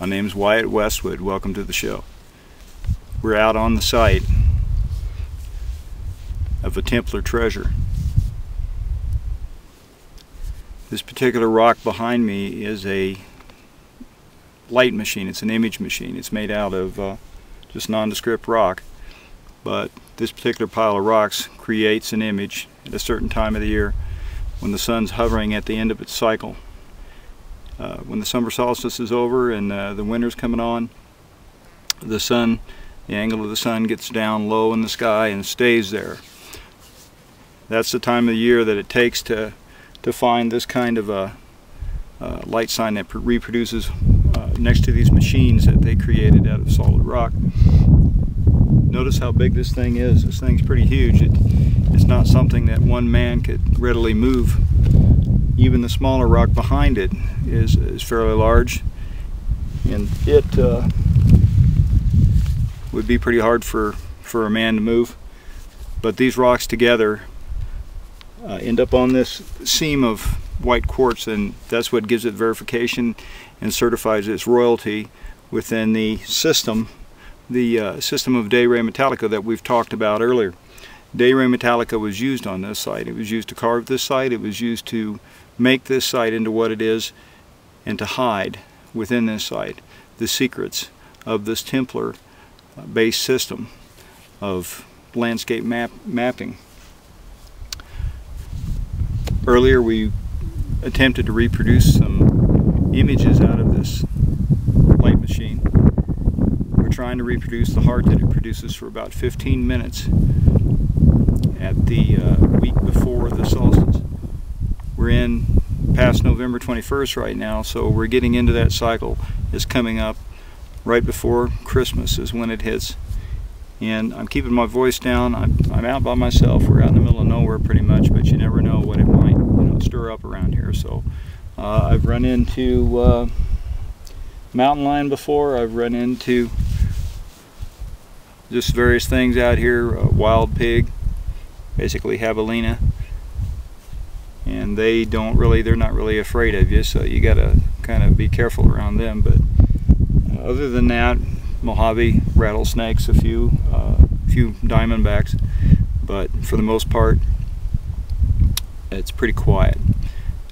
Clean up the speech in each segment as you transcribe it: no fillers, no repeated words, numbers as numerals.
My name's Wyatt Westwood. Welcome to the show. We're out on the site of a Templar treasure. This particular rock behind me is a light machine. It's an image machine. It's made out of just nondescript rock, but this particular pile of rocks creates an image at a certain time of the year when the sun's hovering at the end of its cycle. When the summer solstice is over and the winter's coming on, the sun, the angle of the sun gets down low in the sky and stays there. That's the time of the year that it takes to find this kind of a light sign that reproduces next to these machines that they created out of solid rock. Notice how big this thing is. This thing's pretty huge. It's not something that one man could readily move. Even the smaller rock behind it is fairly large, and it would be pretty hard for a man to move. But these rocks together end up on this seam of white quartz, and that's what gives it verification and certifies its royalty within the system of Day Ray Metallica that we've talked about earlier. Day Ray Metallica was used on this site. It was used to carve this site. It was used to make this site into what it is, and to hide within this site the secrets of this Templar based system of landscape mapping. Earlier we attempted to reproduce some images out of this light machine. We're trying to reproduce the heart that it produces for about 15 minutes at the week before the solstice. We're in past November 21st right now, so we're getting into that cycle. It's coming up right before Christmas is when it hits. And I'm keeping my voice down. I'm out by myself. We're out in the middle of nowhere pretty much, but you never know what it might stir up around here. So I've run into mountain lion before. I've run into just various things out here, wild pig, basically javelina. And they're not really afraid of you, so you gotta kind of be careful around them. But other than that, Mojave, rattlesnakes, a few diamondbacks, but for the most part it's pretty quiet.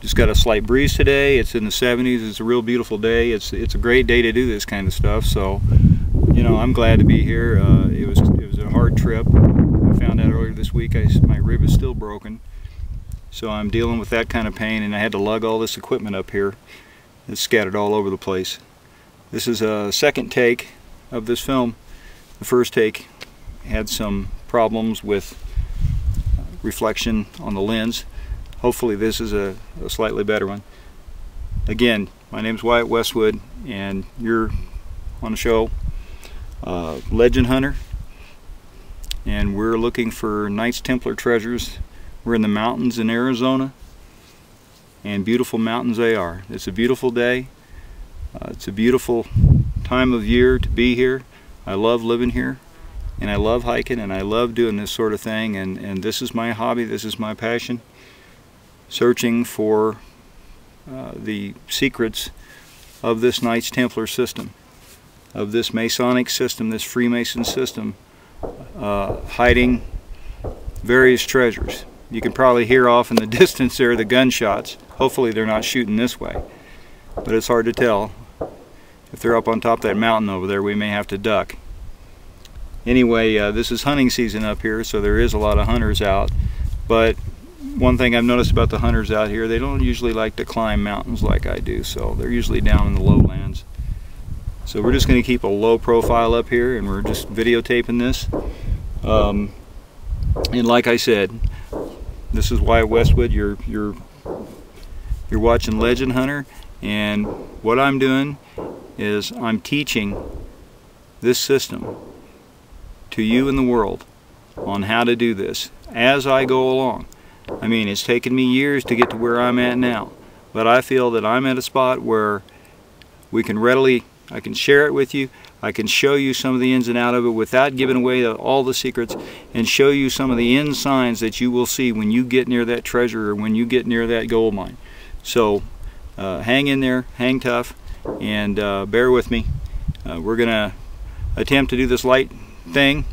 Just got a slight breeze today. It's in the 70s. It's a real beautiful day. It's a great day to do this kind of stuff, so I'm glad to be here. It was a hard trip. I found out earlier this week my rib is still broken. So I'm dealing with that kind of pain, and I had to lug all this equipment up here. It's scattered all over the place. This is a second take of this film. The first take had some problems with reflection on the lens. Hopefully this is a slightly better one. Again, my name's Wyatt Westwood, and you're on the show, Legend Hunter, and we're looking for Knights Templar treasures. We're in the mountains in Arizona, and beautiful mountains they are. It's a beautiful day. It's a beautiful time of year to be here. I love living here, and I love hiking, and I love doing this sort of thing, and this is my hobby, this is my passion, searching for the secrets of this Knights Templar system, of this Masonic system, this Freemason system, hiding various treasures. You can probably hear off in the distance there the gunshots. Hopefully they're not shooting this way, but it's hard to tell. If they're up on top of that mountain over there, we may have to duck. Anyway, this is hunting season up here, so there is a lot of hunters out. But one thing I've noticed about the hunters out here, they don't usually like to climb mountains like I do, so they're usually down in the lowlands. So we're just going to keep a low profile up here, and we're just videotaping this. And like I said, this is Wyatt Westwood. You're watching Legend Hunter, and what I'm doing is I'm teaching this system to you in the world on how to do this as I go along. I mean, it's taken me years to get to where I'm at now, but I feel that I'm at a spot where I can share it with you. I can show you some of the ins and outs of it without giving away all the secrets, and show you some of the end signs that you will see when you get near that treasure or when you get near that gold mine. So hang in there, hang tough, and bear with me. We're going to attempt to do this light thing,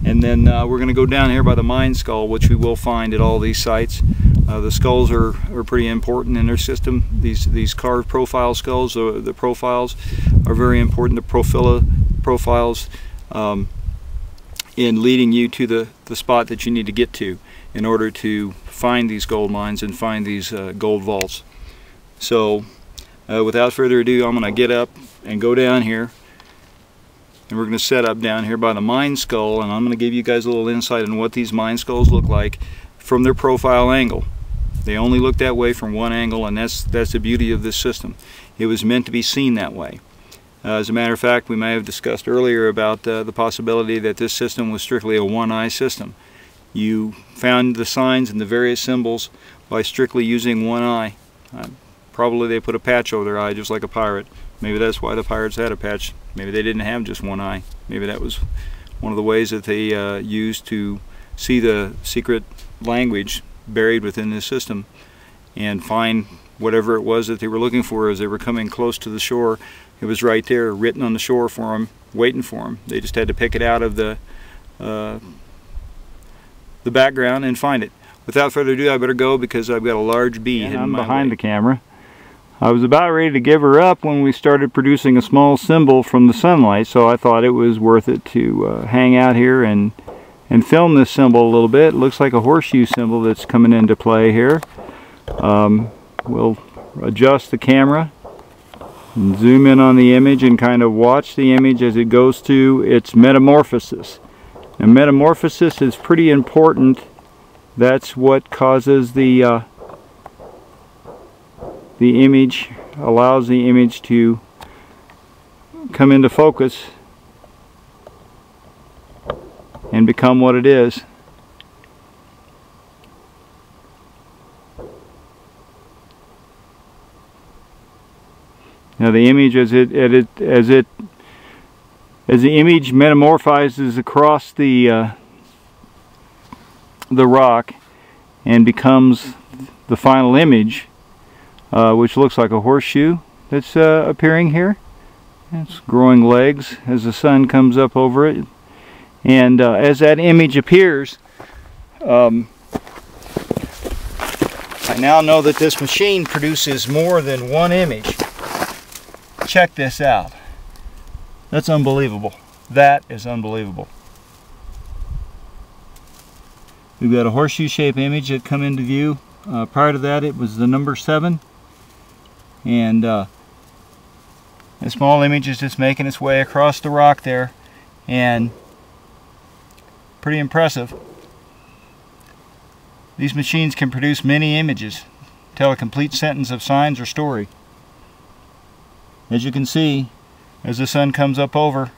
and then we're going to go down here by the mine skull, which we will find at all these sites. The skulls are pretty important in their system. These carved profile skulls, the profiles are very important. The profiles in leading you to the spot that you need to get to in order to find these gold mines and find these gold vaults. So without further ado, I'm going to get up and go down here, and we're going to set up down here by the mine skull, and I'm going to give you guys a little insight on what these mine skulls look like from their profile angle. They only look that way from one angle, and that's the beauty of this system. It was meant to be seen that way. As a matter of fact, we may have discussed earlier about the possibility that this system was strictly a one-eye system. You found the signs and the various symbols by strictly using one eye. Probably they put a patch over their eye just like a pirate. Maybe that's why the pirates had a patch. Maybe they didn't have just one eye. Maybe that was one of the ways that they used to see the secret language buried within this system and find whatever it was that they were looking for as they were coming close to the shore. It was right there, written on the shore for them, waiting for them. They just had to pick it out of the background and find it. Without further ado, I better go because I've got a large bee hidden behind the camera. I was about ready to give her up when we started producing a small symbol from the sunlight, so I thought it was worth it to hang out here and film this symbol a little bit. It looks like a horseshoe symbol that's coming into play here. We'll adjust the camera and zoom in on the image and kind of watch the image as it goes to its metamorphosis. And metamorphosis is pretty important. That's what causes the image, allows the image to come into focus and become what it is. Now the image as the image metamorphizes across the rock and becomes the final image, which looks like a horseshoe that's appearing here. It's growing legs as the sun comes up over it. And as that image appears, I now know that this machine produces more than one image. Check this out. That's unbelievable. That is unbelievable. We've got a horseshoe-shaped image that come into view. Prior to that, it was the number 7. And a small image is just making its way across the rock there. And pretty impressive. These machines can produce many images, tell a complete sentence of signs or story. As you can see, as the sun comes up over,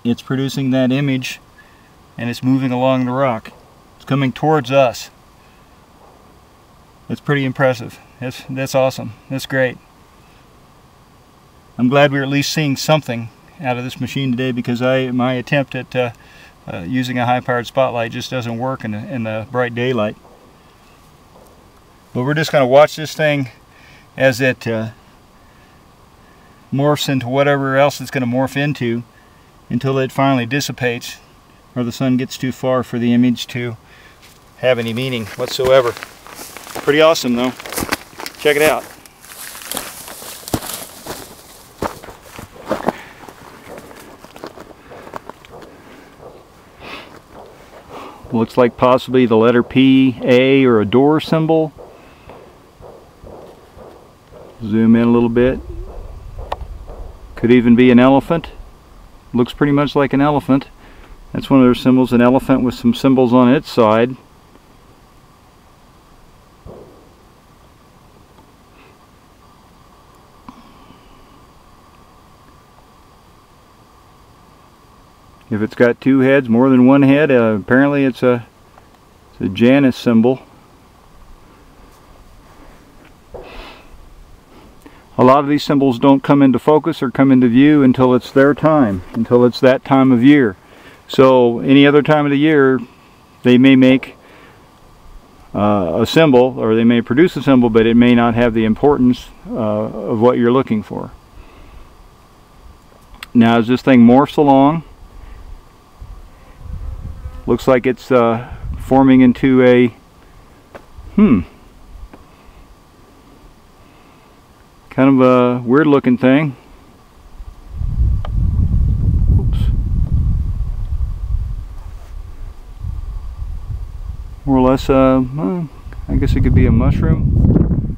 it's producing that image and it's moving along the rock. It's coming towards us. It's pretty impressive. That's awesome. That's great. I'm glad we're at least seeing something out of this machine today, because my attempt at using a high-powered spotlight just doesn't work in the bright daylight. But we're just going to watch this thing as it morphs into whatever else it's going to morph into until it finally dissipates or the sun gets too far for the image to have any meaning whatsoever. Pretty awesome though. Check it out. Looks like possibly the letter P, A, or a door symbol. Zoom in a little bit. Could even be an elephant. Looks pretty much like an elephant. That's one of their symbols, an elephant with some symbols on its side. If it's got two heads, more than one head, apparently it's a Janus symbol. A lot of these symbols don't come into focus or come into view until it's their time, until it's that time of year. So any other time of the year, they may make a symbol, or they may produce a symbol, but it may not have the importance of what you're looking for. Now as this thing morphs along, looks like it's forming into a kind of a weird looking thing. Oops. More or less, I guess it could be a mushroom,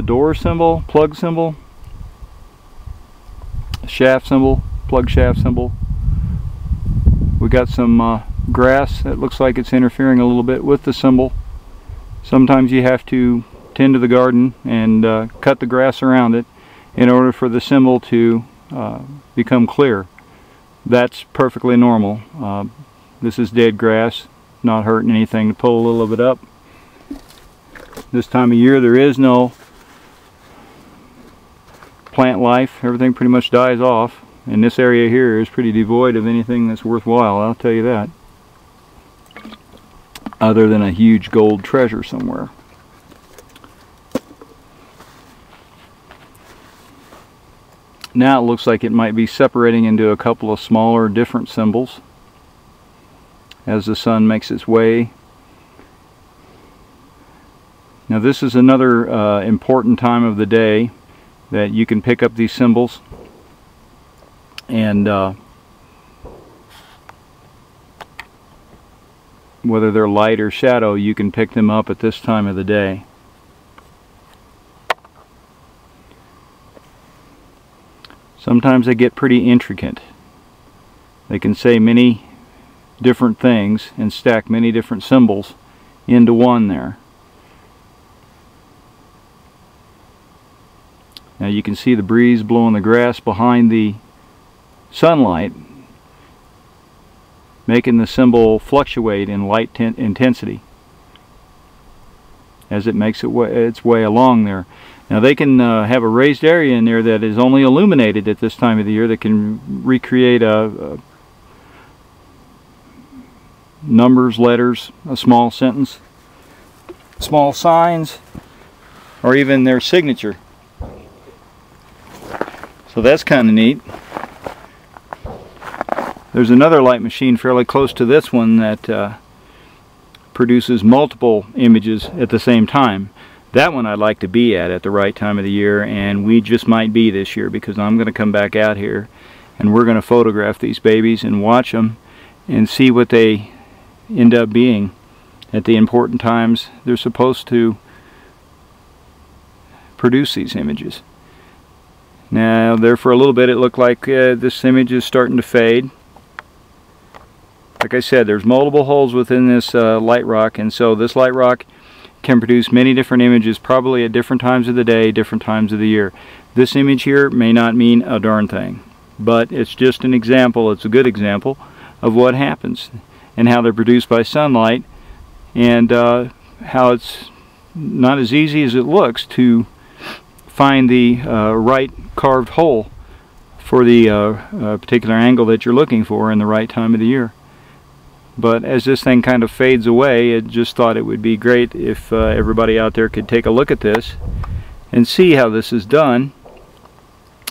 door symbol, plug symbol, shaft symbol, plug shaft symbol. We got some grass that looks like it's interfering a little bit with the symbol. Sometimes you have to tend to the garden and cut the grass around it in order for the symbol to become clear. That's perfectly normal. This is dead grass, not hurting anything to pull a little of it up. This time of year there is no plant life. Everything pretty much dies off, and this area here is pretty devoid of anything that's worthwhile, I'll tell you that, other than a huge gold treasure somewhere. Now it looks like it might be separating into a couple of smaller different symbols as the sun makes its way. Now this is another important time of the day that you can pick up these symbols, and whether they're light or shadow, you can pick them up at this time of the day. Sometimes they get pretty intricate. They can say many different things and stack many different symbols into one there. Now you can see the breeze blowing the grass behind the sunlight, making the symbol fluctuate in light intensity as it makes its way along there. Now they can have a raised area in there that is only illuminated at this time of the year that can recreate numbers, letters, a small sentence, small signs, or even their signature. So that's kind of neat. There's another light machine fairly close to this one that produces multiple images at the same time. That one I'd like to be at the right time of the year, and we just might be this year, because I'm going to come back out here and we're going to photograph these babies and watch them and see what they end up being at the important times they're supposed to produce these images. Now there for a little bit it looked like this image is starting to fade. Like I said, there's multiple holes within this light rock, and so this light rock can produce many different images, probably at different times of the day, different times of the year. This image here may not mean a darn thing, but it's just an example. It's a good example of what happens and how they're produced by sunlight, and how it's not as easy as it looks to find the right carved hole for the particular angle that you're looking for in the right time of the year. But as this thing kind of fades away, it just thought it would be great if everybody out there could take a look at this and see how this is done,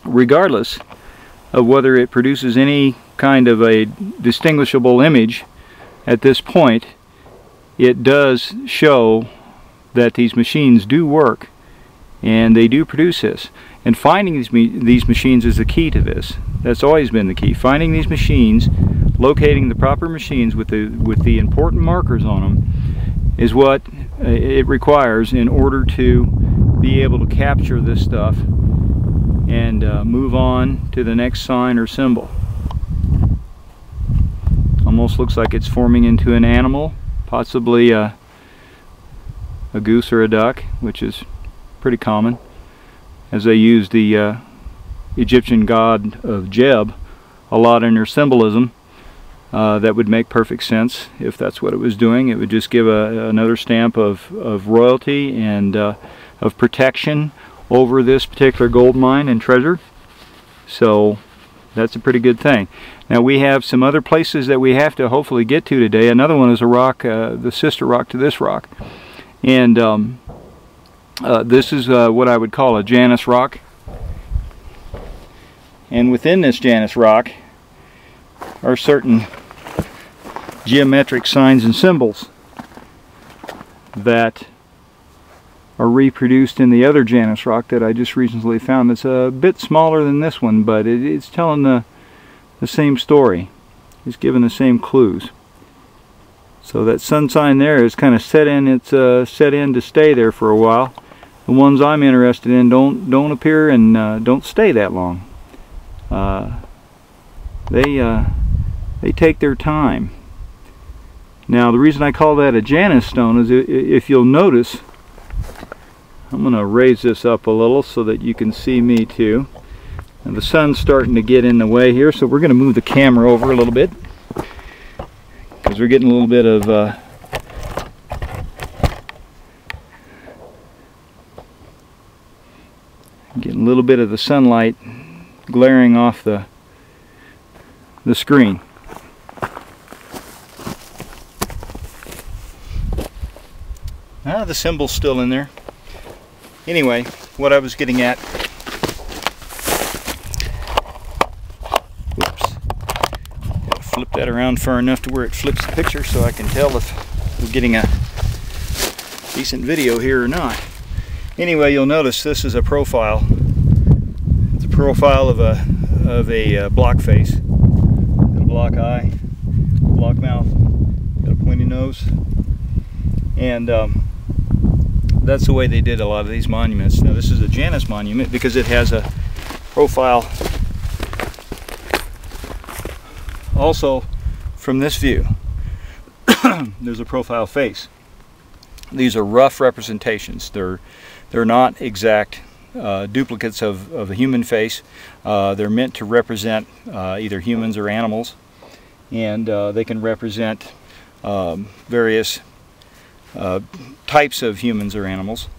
regardless of whether it produces any kind of a distinguishable image. At this point, it does show that these machines do work and they do produce this. And finding these machines is the key to this. That's always been the key. Finding these machines, locating the proper machines with the important markers on them, is what it requires in order to be able to capture this stuff and move on to the next sign or symbol. Almost looks like it's forming into an animal, possibly a goose or a duck, which is pretty common, as they use the Egyptian god of Jeb a lot in their symbolism. That would make perfect sense if that's what it was doing. It would just give another stamp of royalty and of protection over this particular gold mine and treasure. So that's a pretty good thing. Now we have some other places that we have to hopefully get to today. Another one is a rock, the sister rock to this rock. And this is what I would call a Janus rock. And within this Janus rock are certain geometric signs and symbols that are reproduced in the other Janus rock that I just recently found. It's a bit smaller than this one, but it's telling the same story. It's giving the same clues. So that sun sign there is kind of set in. It's set in to stay there for a while. The ones I'm interested in don't appear and don't stay that long. They take their time. Now the reason I call that a Janus stone is, if you'll notice, I'm going to raise this up a little so that you can see me too. And the sun's starting to get in the way here, so we're going to move the camera over a little bit, because we're getting a little bit of the sunlight glaring off the screen. The symbol's still in there. Anyway, what I was getting at, whoops, gotta flip that around far enough to where it flips the picture so I can tell if we're getting a decent video here or not. Anyway, you'll notice this is a profile. It's a profile of a block face. Got a block eye, block mouth, got a pointy nose, and that's the way they did a lot of these monuments. Now this is a Janus monument because it has a profile also from this view. There's a profile face. These are rough representations. They're not exact duplicates of a human face. They're meant to represent either humans or animals, and they can represent various types of humans or animals,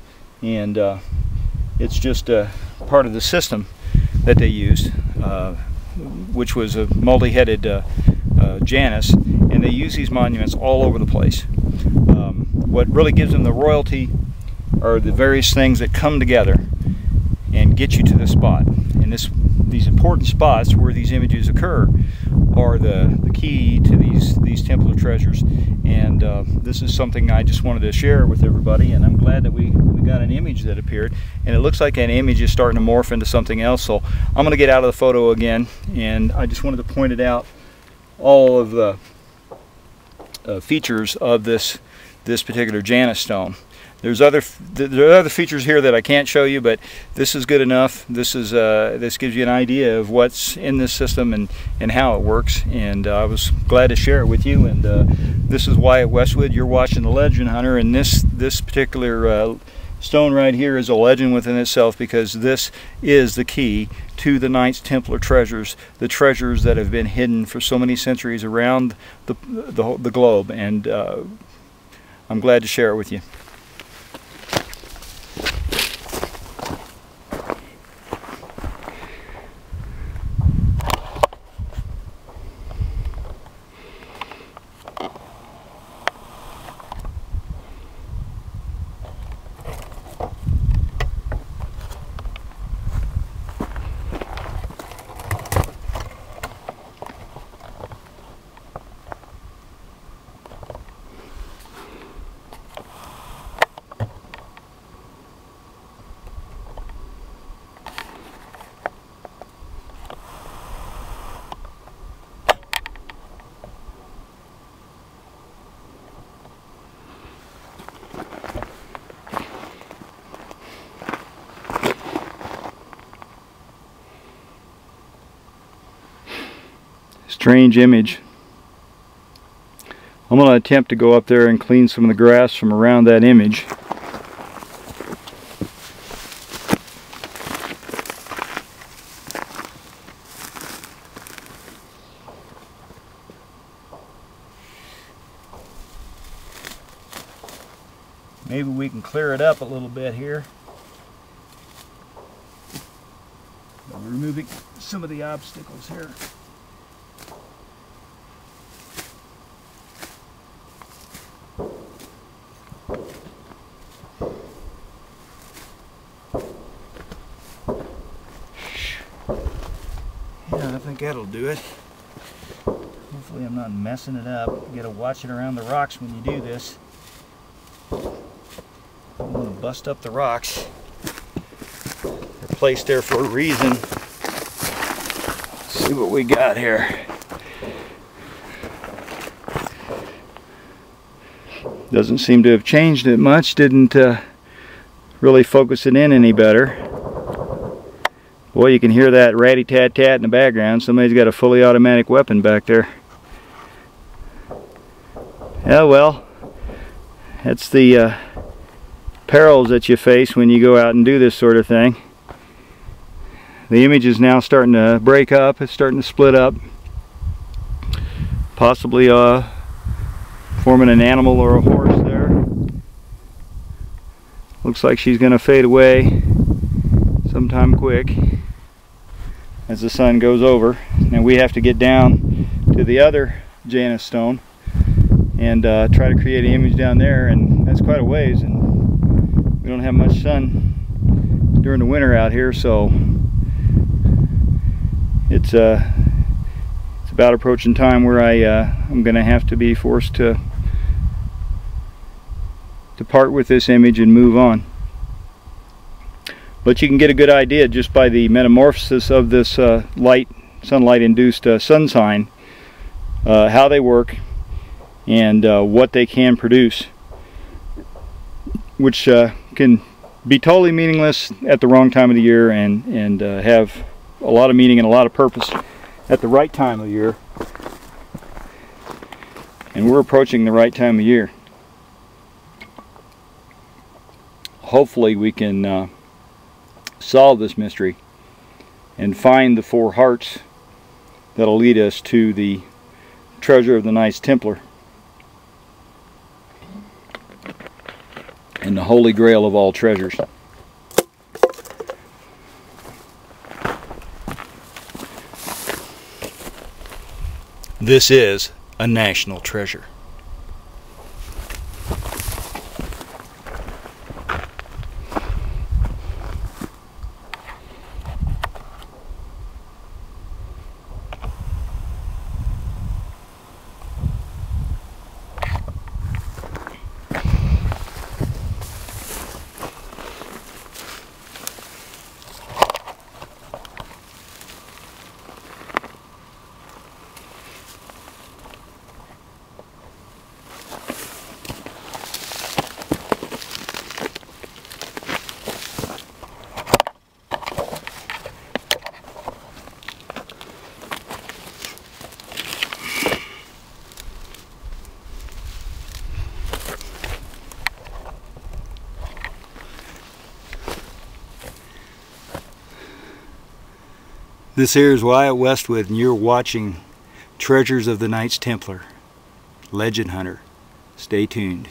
and it's just part of the system that they used, which was a multi-headed Janus, and they use these monuments all over the place. What really gives them the royalty are the various things that come together and get you to the spot. And these important spots where these images occur are the key to these Templar treasures. And this is something I just wanted to share with everybody, and I'm glad that we got an image that appeared, and it looks like an image is starting to morph into something else. So I'm going to get out of the photo again, and I just wanted to point it out, all of the features of this particular Janus stone. There are other features here that I can't show you, but this is good enough. This gives you an idea of what's in this system and how it works, and I was glad to share it with you. And this is Wyatt Westwood. You're watching The Legend Hunter, and this particular stone right here is a legend within itself, because this is the key to the Knights Templar treasures, the treasures that have been hidden for so many centuries around the globe, and I'm glad to share it with you. Strange image. I'm going to attempt to go up there and clean some of the grass from around that image. Maybe we can clear it up a little bit here by removing some of the obstacles here. think that'll do it. Hopefully I'm not messing it up. You gotta watch it around the rocks when you do this. I'm gonna bust up the rocks. They're placed there for a reason. Let's see what we got here. Doesn't seem to have changed it much. Didn't really focus it in any better. Boy, you can hear that ratty-tat-tat in the background. Somebody's got a fully automatic weapon back there. Yeah, well, that's the perils that you face when you go out and do this sort of thing. The image is now starting to break up. It's starting to split up. Possibly forming an animal or a horse there. Looks like she's going to fade away sometime quick as the sun goes over. Now we have to get down to the other Janus stone and try to create an image down there, and that's quite a ways, and we don't have much sun during the winter out here, so it's about approaching time where I'm going to have to be forced to part with this image and move on. But you can get a good idea just by the metamorphosis of this sunlight induced sun sign, how they work and what they can produce, which can be totally meaningless at the wrong time of the year and have a lot of meaning and a lot of purpose at the right time of year. And we're approaching the right time of year. Hopefully we can solve this mystery and find the 4 hearts that'll lead us to the treasure of the Knights Templar and the holy grail of all treasures. This is a national treasure. This here is Wyatt Westwood, and you're watching Treasures of the Knights Templar. Legend Hunter. Stay tuned.